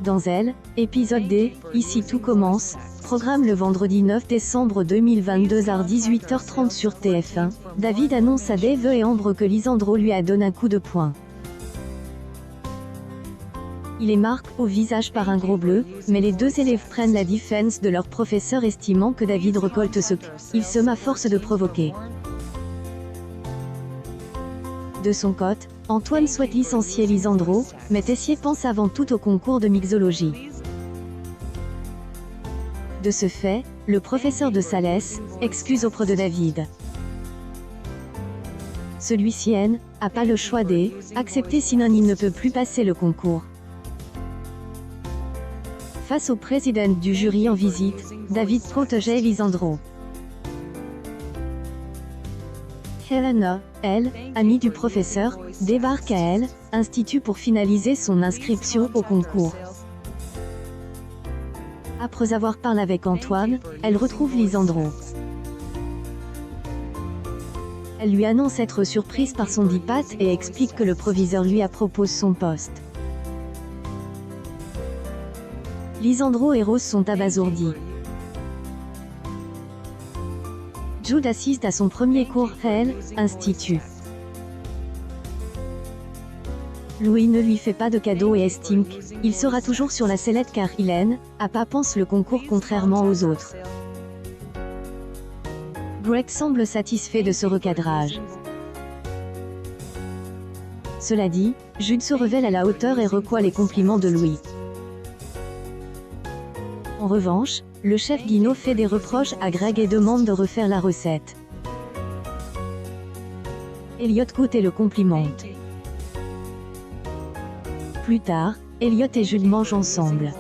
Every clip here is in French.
Dans Elle, épisode D, Ici tout commence, programme le vendredi 9 décembre 2022 à 18h30 sur TF1, David annonce à Dave et Ambre que Lisandro lui a donné un coup de poing. Il les marque au visage par un gros bleu, mais les deux élèves prennent la défense de leur professeur estimant que David récolte ce qu'il sème à force de provoquer. De son côté, Antoine souhaite licencier Lisandro, mais Tessier pense avant tout au concours de mixologie. De ce fait, le professeur de Salès excuse auprès de David. Celui-ci n'a pas le choix d'accepter sinon il ne peut plus passer le concours. Face au président du jury en visite, David protégeait Lisandro. Helena, elle, amie du professeur, débarque à l'institut pour finaliser son inscription au concours. Après avoir parlé avec Antoine, elle retrouve Lisandro. Elle lui annonce être surprise par son dipate et explique que le proviseur lui a proposé son poste. Lisandro et Rose sont abasourdis. Jude assiste à son premier cours à l'institut. Louis ne lui fait pas de cadeau et estime qu'il sera toujours sur la sellette car il n'a pas pensé le concours contrairement aux autres. Greg semble satisfait de ce recadrage. Cela dit, Jude se révèle à la hauteur et reçoit les compliments de Louis. En revanche, le chef Dino fait des reproches à Greg et demande de refaire la recette. Elliot goûte et le complimente. Plus tard, Elliot et Jude mangent ensemble.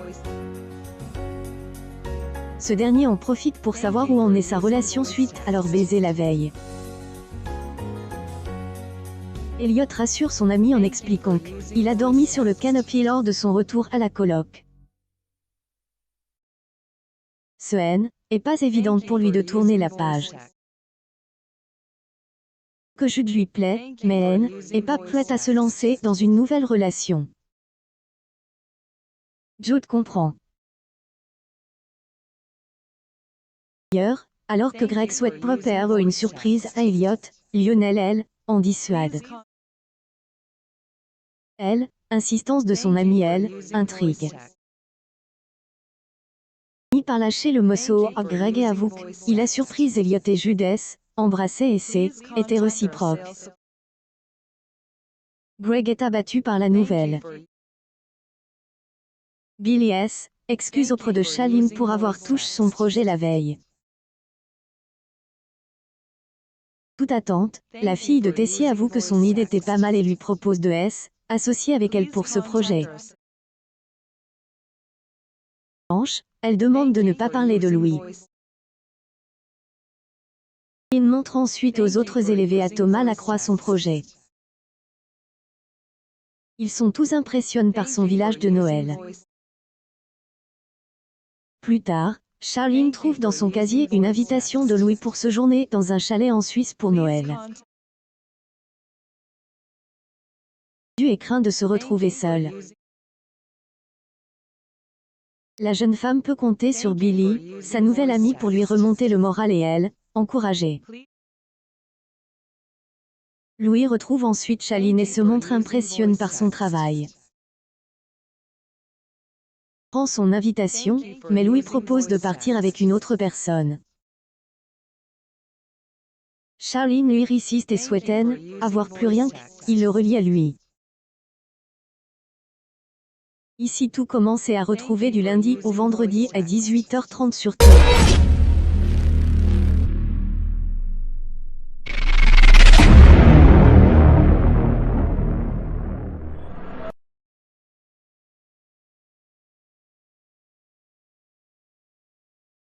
Ce dernier en profite pour savoir où en est sa relation suite à leur baiser la veille. Elliot rassure son ami en expliquant qu'il a dormi sur le canapé lors de son retour à la coloc. Ce n'est pas évident pour lui de tourner la page. Que Jude lui plaît, mais n'est pas prête à se lancer dans une nouvelle relation. Jude comprend. D'ailleurs, alors que Greg souhaite préparer une surprise à Elliot, Lionel en dissuade. Insistance de son ami intrigue. Par lâcher le morceau à Greg et avoue qu'il a surpris Elliot et Jude embrassés et était réciproque. Greg est abattu par la nouvelle. Billy excuse auprès de Shalim pour avoir touché son projet la veille. Toute attente, la fille de Tessier avoue que son idée était pas mal et lui propose de associer avec elle pour ce projet. Elle demande de ne pas parler de Louis. Il montre ensuite aux autres élèves à Thomas la croix son projet. Ils sont tous impressionnés par son village de Noël. Plus tard, Charline trouve dans son casier une invitation de Louis pour séjourner dans un chalet en Suisse pour Noël. Et craint de se retrouver seule. La jeune femme peut compter sur Billy, sa nouvelle amie pour lui remonter le moral et encourager. Louis retrouve ensuite Shaline et se montre impressionné par son travail. Prend son invitation, mais Louis propose de partir avec une autre personne. Shaline lui résiste et souhaite avoir plus rien qu'il le relie à lui. Ici tout commence et à retrouver du lundi au vendredi à 18h30 sur TF1.